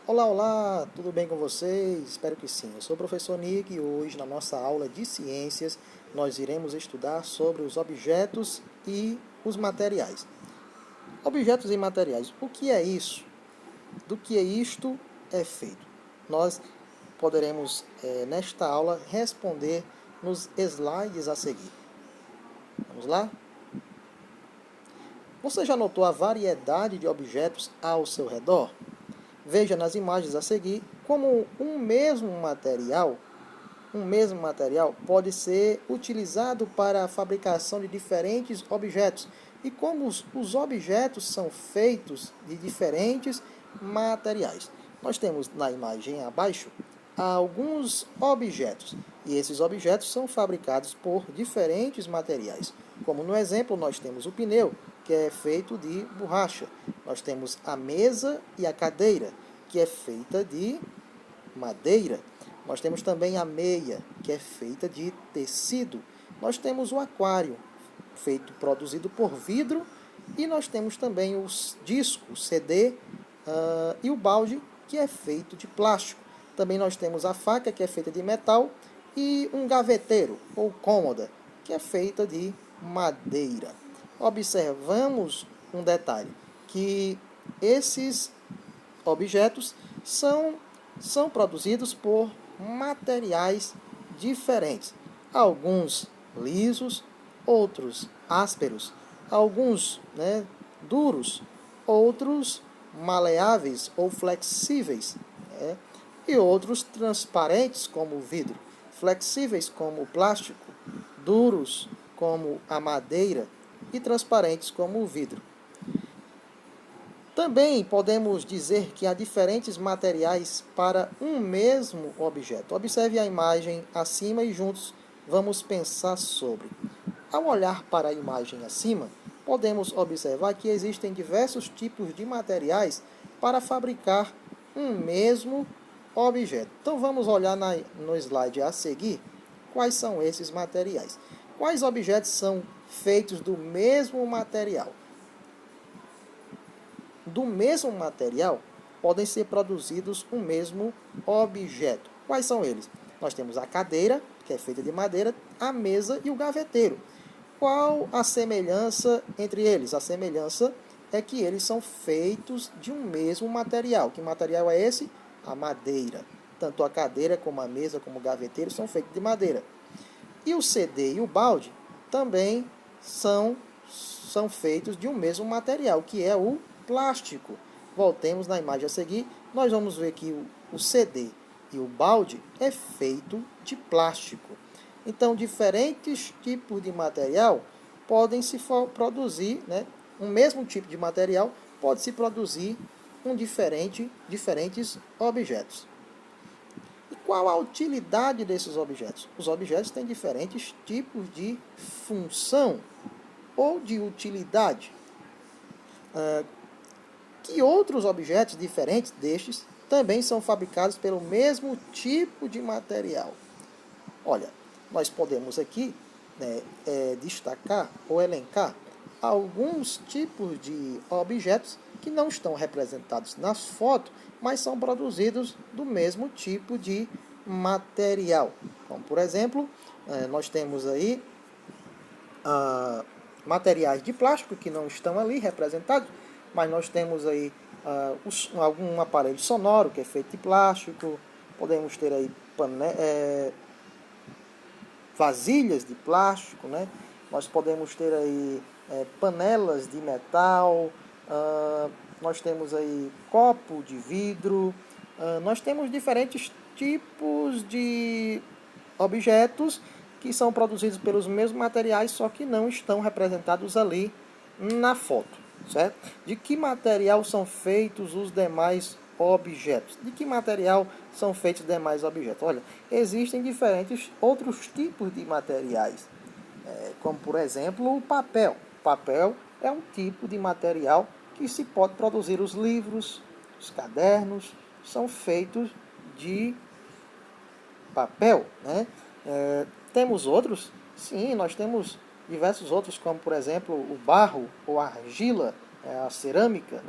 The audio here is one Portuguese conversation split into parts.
Olá, olá, tudo bem com vocês? Espero que sim. Eu sou o professor Nick e hoje, na nossa aula de ciências, nós iremos estudar sobre os objetos e os materiais. Objetos e materiais. O que é isso? Do que isto é feito? Nós poderemos, nesta aula, responder nos slides a seguir. Vamos lá? Você já notou a variedade de objetos ao seu redor? Veja nas imagens a seguir como um mesmo material pode ser utilizado para a fabricação de diferentes objetos e como os objetos são feitos de diferentes materiais. Nós temos na imagem abaixo alguns objetos e esses objetos são fabricados por diferentes materiais. Como no exemplo, nós temos o pneu, que é feito de borracha. Nós temos a mesa e a cadeira, que é feita de madeira. Nós temos também a meia, que é feita de tecido. Nós temos o aquário, produzido por vidro. E nós temos também os discos, CD, e o balde, que é feito de plástico. Também nós temos a faca, que é feita de metal, e um gaveteiro, ou cômoda, que é feita de madeira. Observamos um detalhe, que esses objetos são produzidos por materiais diferentes. Alguns lisos, outros ásperos, alguns duros, outros maleáveis ou flexíveis, e outros transparentes como o vidro, flexíveis como o plástico, duros como a madeira e transparentes como o vidro. Também podemos dizer que há diferentes materiais para um mesmo objeto. Observe a imagem acima e juntos vamos pensar sobre. Ao olhar para a imagem acima, podemos observar que existem diversos tipos de materiais para fabricar um mesmo objeto. Então vamos olhar no slide a seguir quais são esses materiais. Quais objetos são feitos do mesmo material? Do mesmo material podem ser produzidos o mesmo objeto. Quais são eles? Nós temos a cadeira, que é feita de madeira, a mesa e o gaveteiro. Qual a semelhança entre eles? A semelhança é que eles são feitos de um mesmo material. Que material é esse? A madeira. Tanto a cadeira como a mesa como o gaveteiro são feitos de madeira. E o CD e o balde também são feitos de um mesmo material, que é o plástico. Voltemos na imagem a seguir, nós vamos ver que o CD e o balde é feito de plástico. Então, diferentes tipos de material podem se produzir, um mesmo tipo de material pode se produzir com diferentes objetos. E qual a utilidade desses objetos? Os objetos têm diferentes tipos de função ou de utilidade. Que outros objetos diferentes destes também são fabricados pelo mesmo tipo de material. Olha, nós podemos aqui destacar ou elencar alguns tipos de objetos que não estão representados nas fotos, mas são produzidos do mesmo tipo de material. Como, por exemplo, nós temos aí materiais de plástico que não estão ali representados, mas nós temos aí algum aparelho sonoro que é feito de plástico, podemos ter aí vasilhas de plástico, nós podemos ter aí panelas de metal, nós temos aí copo de vidro, nós temos diferentes tipos de objetos que são produzidos pelos mesmos materiais, só que não estão representados ali na foto. Certo? De que material são feitos os demais objetos? De que material são feitos os demais objetos? Olha, existem diferentes outros tipos de materiais, como por exemplo o papel. O papel é um tipo de material que se pode produzir os livros, os cadernos, são feitos de papel. Temos outros? Sim, nós temos diversos outros, como por exemplo o barro ou a argila, a cerâmica,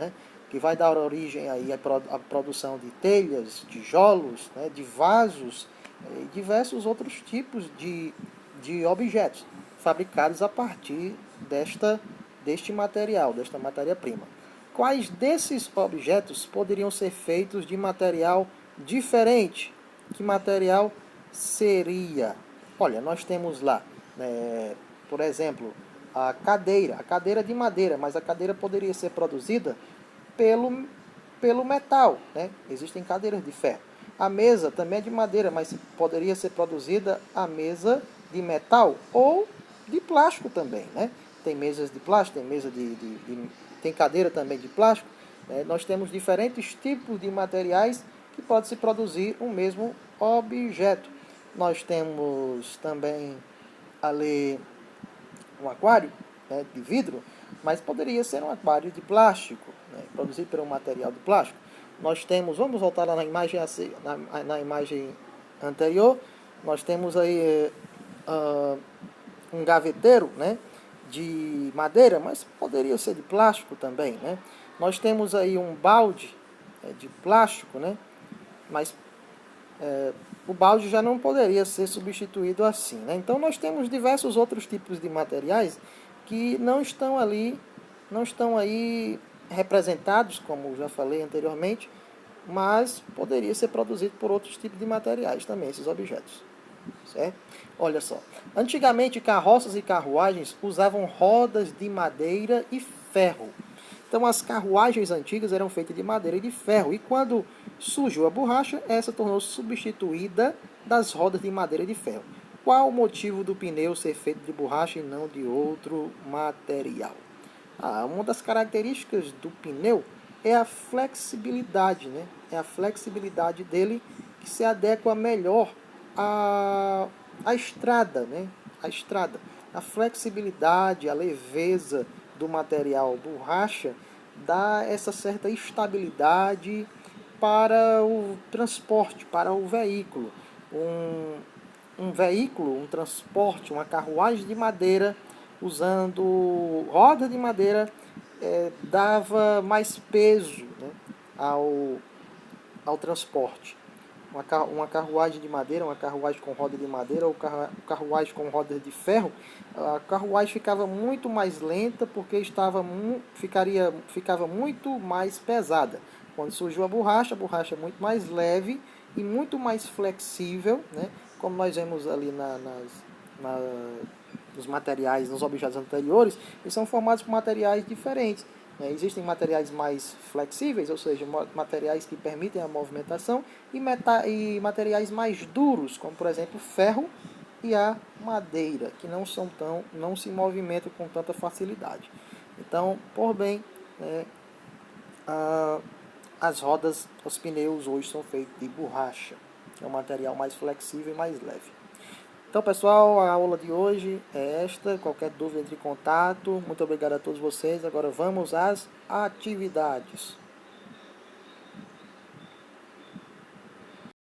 que vai dar origem aí à produção de telhas, tijolos, né, de vasos e diversos outros tipos de objetos fabricados a partir deste material, desta matéria-prima. Quais desses objetos poderiam ser feitos de material diferente? Que material seria? Olha, nós temos lá, por exemplo, a cadeira de madeira, mas a cadeira poderia ser produzida pelo metal, né? Existem cadeiras de ferro. A mesa também é de madeira, mas poderia ser produzida a mesa de metal ou de plástico também, né? Tem mesas de plástico, tem cadeira também de plástico. Nós temos diferentes tipos de materiais que pode se produzir um mesmo objeto. Nós temos também ali um aquário, né, de vidro, mas poderia ser um aquário de plástico, né, produzido por um material de plástico. Nós temos, vamos voltar lá na imagem, na imagem anterior, nós temos aí um gaveteiro, né, de madeira, mas poderia ser de plástico também, né? Nós temos aí um balde de plástico, né, mas o balde já não poderia ser substituído assim, né? Então nós temos diversos outros tipos de materiais que não estão aí representados, como já falei anteriormente, mas poderia ser produzido por outros tipos de materiais também, esses objetos. Certo? Olha só, antigamente carroças e carruagens usavam rodas de madeira e ferro. Então as carruagens antigas eram feitas de madeira e de ferro, e quando surgiu a borracha, essa tornou-se substituída das rodas de madeira e de ferro. Qual o motivo do pneu ser feito de borracha e não de outro material? Uma das características do pneu é a flexibilidade, né? É a flexibilidade dele que se adequa melhor à estrada, né? A estrada. A flexibilidade, a leveza do material borracha dá essa certa estabilidade para o transporte, para o veículo. Um veículo, um transporte, uma carruagem de madeira usando roda de madeira dava mais peso, né, ao transporte. Uma carruagem de madeira, uma carruagem com roda de madeira ou carruagem com roda de ferro, a carruagem ficava muito mais lenta porque ficava muito mais pesada. Quando surgiu a borracha é muito mais leve e muito mais flexível, né? Como nós vemos ali nos materiais, nos objetos anteriores, eles são formados por materiais diferentes. Existem materiais mais flexíveis, ou seja, materiais que permitem a movimentação, e materiais mais duros, como por exemplo o ferro e a madeira, que não se movimentam com tanta facilidade. Então, por bem, as rodas, os pneus hoje são feitos de borracha, que é um material mais flexível e mais leve. Então, pessoal, a aula de hoje é esta. Qualquer dúvida, entre em contato. Muito obrigado a todos vocês. Agora vamos às atividades.